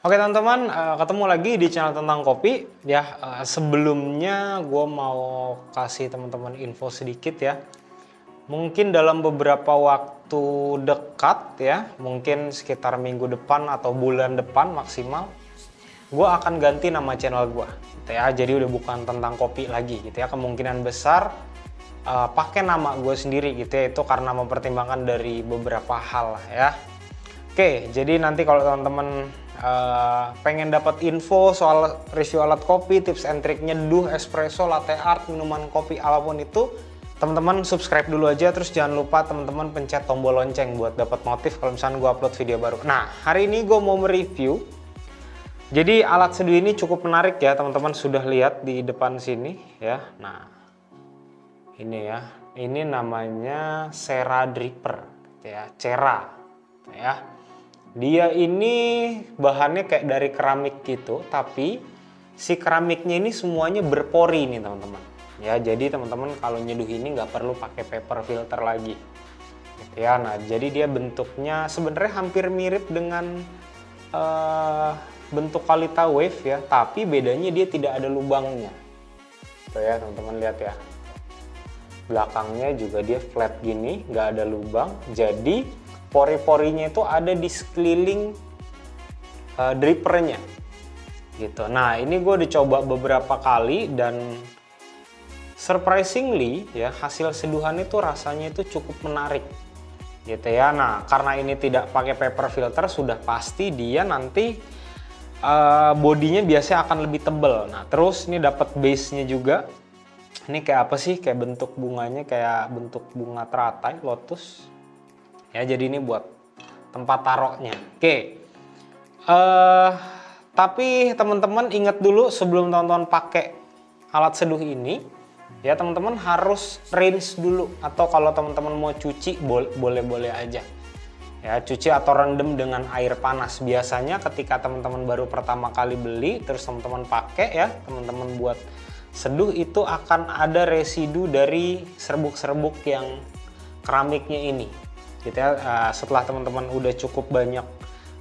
Oke teman-teman, ketemu lagi di channel tentang kopi ya. Sebelumnya gue mau kasih teman-teman info sedikit ya. Mungkin dalam beberapa waktu dekat ya, mungkin sekitar minggu depan atau bulan depan maksimal, gue akan ganti nama channel gue gitu ya. Jadi udah bukan tentang kopi lagi gitu ya. Kemungkinan besar pakai nama gue sendiri gitu ya. Itu karena mempertimbangkan dari beberapa hal ya. Oke, jadi nanti kalau teman-teman pengen dapat info soal review alat kopi, tips and triknya nyeduh, espresso, latte art, minuman kopi apapun itu, teman-teman subscribe dulu aja. Terus jangan lupa teman-teman pencet tombol lonceng buat dapat notif kalau misalnya gue upload video baru. Nah, hari ini gue mau mereview. Jadi alat seduh ini cukup menarik ya, teman-teman sudah lihat di depan sini ya. Nah, ini ya, ini namanya Cera Dripper ya, Cera ya. Dia ini bahannya kayak dari keramik gitu, tapi si keramiknya ini semuanya berpori nih teman-teman. Ya, jadi teman-teman kalau nyeduh ini nggak perlu pakai paper filter lagi. Gitu ya. Nah, jadi dia bentuknya sebenarnya hampir mirip dengan bentuk Kalita Wave ya, tapi bedanya dia tidak ada lubangnya. Tuh ya teman-teman lihat ya. Belakangnya juga dia flat gini, nggak ada lubang. Jadi pori-porinya itu ada di sekeliling drippernya gitu. Nah, ini gue dicoba beberapa kali dan surprisingly ya, hasil seduhan itu rasanya itu cukup menarik gitu ya. Nah, karena ini tidak pakai paper filter, sudah pasti dia nanti bodinya biasanya akan lebih tebal. Nah, terus ini dapat base-nya juga. Ini kayak apa sih? Kayak bentuk bunganya kayak bentuk bunga teratai, lotus. Ya, jadi ini buat tempat taruhnya. Oke. Tapi teman-teman ingat dulu sebelum teman-teman pakai alat seduh ini, ya teman-teman harus rinse dulu, atau kalau teman-teman mau cuci boleh-boleh aja. Ya, cuci atau rendam dengan air panas. Biasanya ketika teman-teman baru pertama kali beli terus teman-teman pakai ya, teman-teman buat seduh itu akan ada residu dari serbuk-serbuk yang keramiknya ini. Gitu ya. Setelah teman-teman udah cukup banyak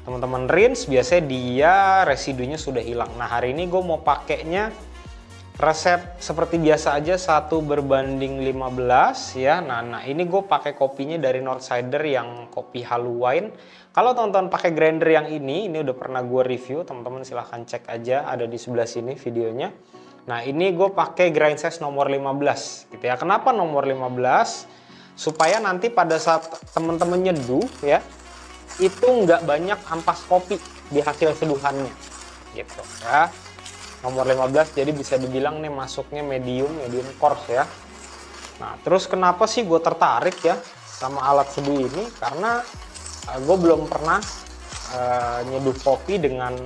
teman-teman rinse, biasanya dia residunya sudah hilang. Nah, hari ini gue mau pakainya resep seperti biasa aja, 1:15 ya. Nah ini gue pakai kopinya dari Northsider yang kopi halu wine. Kalau teman-teman pakai grinder yang ini udah pernah gue review, teman-teman silahkan cek aja, ada di sebelah sini videonya. Nah, ini gue pakai grind size nomor 15 gitu ya. Kenapa nomor 15? Supaya nanti pada saat teman-teman nyeduh ya, itu nggak banyak ampas kopi di hasil seduhannya gitu ya. Nomor 15 jadi bisa dibilang nih masuknya medium coarse ya. Nah, terus kenapa sih gue tertarik ya sama alat seduh ini? Karena gue belum pernah nyeduh kopi dengan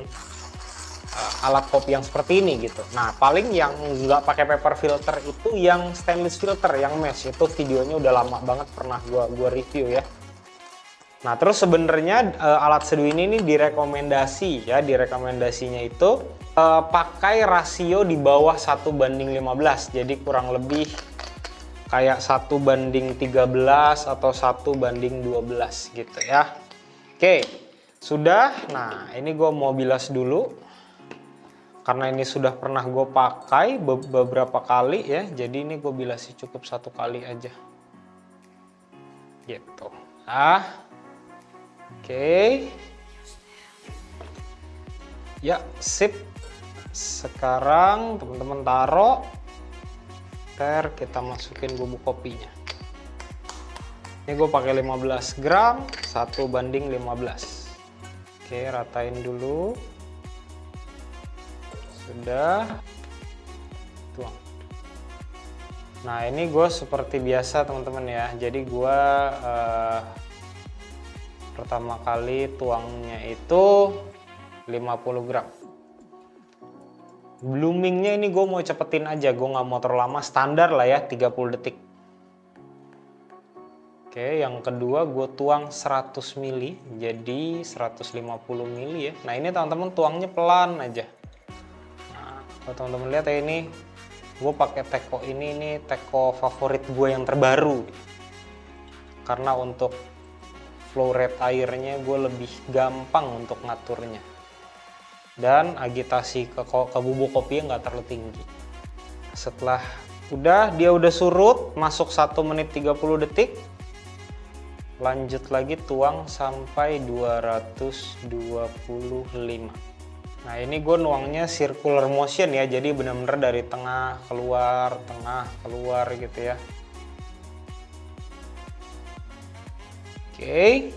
alat kopi yang seperti ini gitu. Nah, paling yang nggak pakai paper filter itu yang stainless filter, yang mesh. Itu videonya udah lama banget pernah gua review ya. Nah, terus sebenarnya alat seduh ini nih direkomendasi ya, direkomendasinya itu pakai rasio di bawah 1:15. Jadi kurang lebih kayak 1:13 atau 1:12 gitu ya. Oke, sudah. Nah, ini gue mau bilas dulu. Karena ini sudah pernah gue pakai beberapa kali ya, jadi ini gue bilasi cukup satu kali aja. Gitu. Oke. Ya, sip. Sekarang teman-teman taruh. Kita masukin bubuk kopinya. Ini gue pakai 15 gram, 1:15. Oke, ratain dulu. Sudah. Tuang. Nah, ini gue seperti biasa teman-teman ya. Jadi gue pertama kali tuangnya itu 50 gram. Bloomingnya ini gue mau cepetin aja, gue nggak mau terlalu lama, standar lah ya 30 detik. Oke, yang kedua gue tuang 100 ml, jadi 150 ml ya. Nah, ini teman-teman tuangnya pelan aja. Nah, kalau teman-teman lihat ya, ini gue pakai teko ini teko favorit gue yang terbaru. Karena untuk flow rate airnya gue lebih gampang untuk ngaturnya. dan agitasi ke bubuk kopinya nggak terlalu tinggi. Setelah dia udah surut, masuk 1 menit 30 detik. Lanjut lagi tuang sampai 225. Nah ini gue nuangnya circular motion ya, jadi benar-benar dari tengah keluar gitu ya. Oke.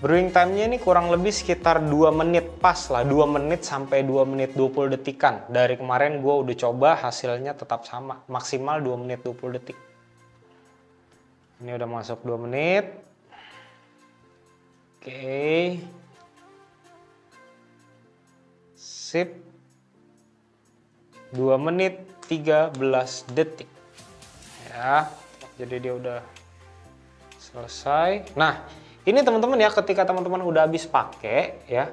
Brewing time-nya ini kurang lebih sekitar 2 menit pas lah, 2 menit sampai 2 menit 20 detikan. Dari kemarin gue udah coba, hasilnya tetap sama, maksimal 2 menit 20 detik. Ini udah masuk 2 menit. Oke. Sip. 2 menit 13 detik. Ya, jadi dia udah selesai. Nah, ini teman-teman ya, ketika teman-teman udah habis pakai ya,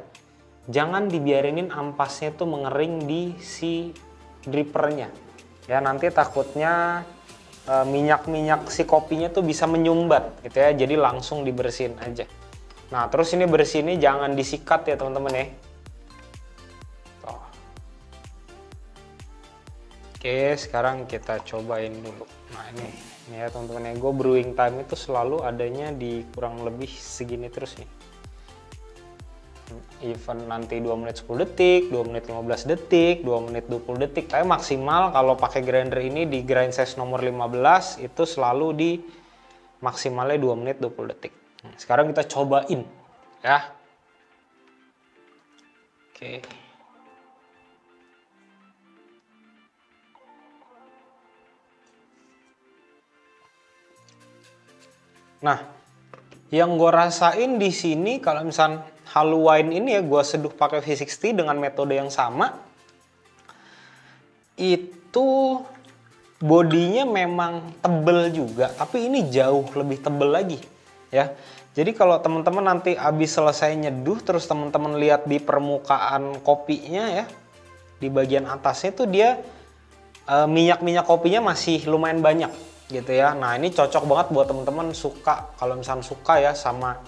jangan dibiarinin ampasnya tuh mengering di si drippernya. Ya, nanti takutnya minyak-minyak si kopinya tuh bisa menyumbat gitu ya. Jadi langsung dibersihin aja. Nah, terus ini bersih ini jangan disikat ya teman-teman ya. Tuh. Oke, sekarang kita cobain dulu. Nah ini ya teman-teman ya, gue brewing time itu selalu adanya di kurang lebih segini terus nih. Even nanti 2 menit 10 detik, 2 menit 15 detik, 2 menit 20 detik. Tapi maksimal kalau pakai grinder ini di grind size nomor 15 itu selalu di maksimalnya 2 menit 20 detik. Sekarang kita cobain ya. Oke. Nah, yang gue rasain di sini kalau misal halu wine ini ya gue seduh pakai V60 dengan metode yang sama, itu bodinya memang tebel juga, tapi ini jauh lebih tebel lagi ya. Jadi kalau teman-teman nanti habis selesai nyeduh, terus teman-teman lihat di permukaan kopinya ya, di bagian atasnya tuh dia minyak-minyak kopinya masih lumayan banyak gitu ya. Nah ini cocok banget buat teman-teman suka, kalau misalnya suka ya sama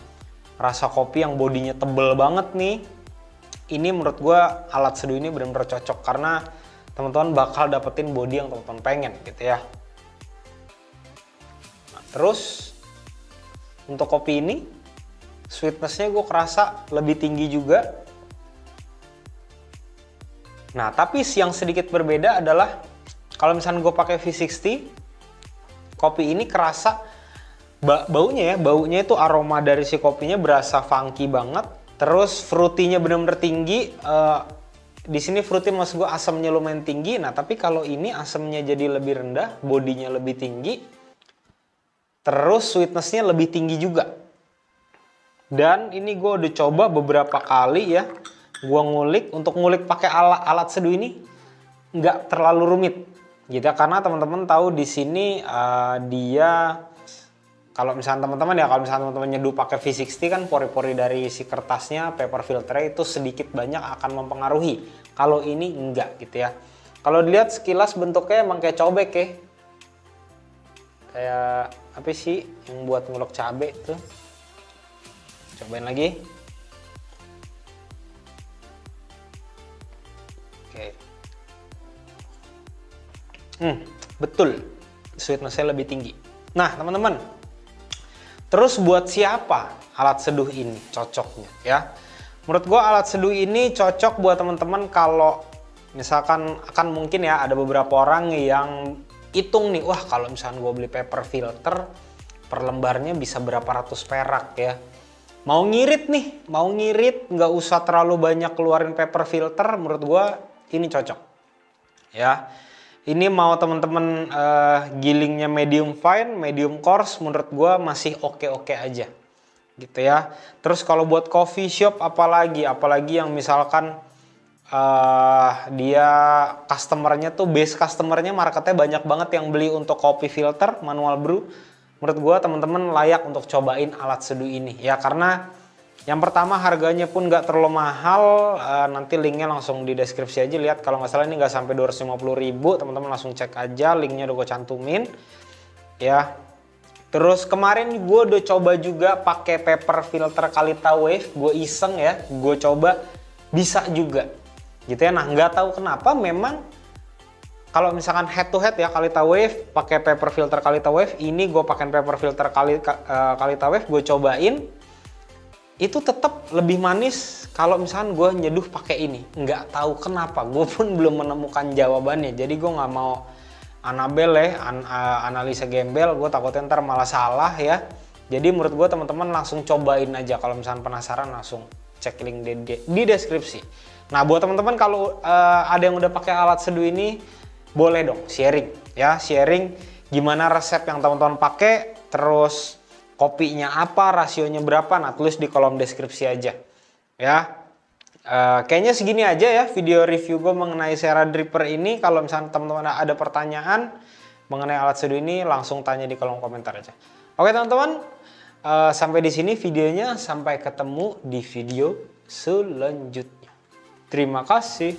rasa kopi yang bodinya tebel banget nih. Ini menurut gue alat seduh ini benar-benar cocok karena teman-teman bakal dapetin body yang teman-teman pengen gitu ya. Nah, terus untuk kopi ini sweetness-nya gue kerasa lebih tinggi juga. Nah tapi yang sedikit berbeda adalah kalau misalnya gue pakai V60, kopi ini kerasa baunya ya, baunya itu aroma dari si kopinya berasa funky banget. Terus fruity-nya benar-benar tinggi. Di sini fruity maksud gue asamnya lumayan tinggi. Nah tapi kalau ini asamnya jadi lebih rendah, bodinya lebih tinggi. Terus sweetness-nya lebih tinggi juga. Dan ini gue udah coba beberapa kali ya. Gue ngulik, untuk ngulik pakai alat seduh ini nggak terlalu rumit. Gitu karena teman-teman tahu di sini dia kalau misalnya teman-teman nyeduh pakai V60 kan pori-pori dari si kertasnya, paper filternya itu sedikit banyak akan mempengaruhi. Kalau ini enggak gitu ya. Kalau dilihat sekilas bentuknya emang kayak cobek ya. Kayak apa sih yang buat ngulek cabai tuh. Cobain lagi. Oke. Betul, sweetness-nya lebih tinggi. Nah, teman-teman, terus buat siapa alat seduh ini cocoknya ya? Menurut gue alat seduh ini cocok buat teman-teman kalau misalkan akan mungkin ya ada beberapa orang yang hitung nih, wah kalau misalkan gue beli paper filter per lembarnya bisa berapa ratus perak ya. Mau ngirit nggak usah terlalu banyak keluarin paper filter, menurut gue ini cocok ya. Ini mau teman-teman gilingnya medium fine, medium coarse, menurut gue masih oke-oke aja gitu ya. Terus kalau buat coffee shop apalagi yang misalkan dia customernya tuh base customernya marketnya banyak banget yang beli untuk kopi filter manual brew, menurut gue teman-teman layak untuk cobain alat seduh ini ya. Karena yang pertama harganya pun nggak terlalu mahal, nanti linknya langsung di deskripsi aja, lihat kalau nggak salah ini nggak sampai 250.000, teman-teman langsung cek aja, linknya udah gue cantumin ya. Terus kemarin gue udah coba juga pakai paper filter Kalita Wave, gue iseng ya, gue coba bisa juga, gitu ya. Nah nggak tahu kenapa memang kalau misalkan head to head ya Kalita Wave pakai paper filter Kalita Wave, ini gue pakai paper filter Kalita Wave, gue cobain itu tetap lebih manis kalau misalkan gue nyeduh pakai ini. Nggak tahu kenapa, gue pun belum menemukan jawabannya. Jadi gue nggak mau analisa gembel, gue takutnya ntar malah salah ya. Jadi menurut gue teman-teman langsung cobain aja, kalau misalnya penasaran langsung cek link di deskripsi. Nah buat teman-teman kalau ada yang udah pakai alat seduh ini, boleh dong sharing ya, sharing gimana resep yang teman-teman pakai, terus kopinya apa, rasionya berapa, nah tulis di kolom deskripsi aja ya. Kayaknya segini aja ya video review gue mengenai Sera Dripper ini. Kalau misalnya teman-teman ada pertanyaan mengenai alat seduh ini, langsung tanya di kolom komentar aja. Oke teman-teman, sampai di sini videonya. Sampai ketemu di video selanjutnya. Terima kasih.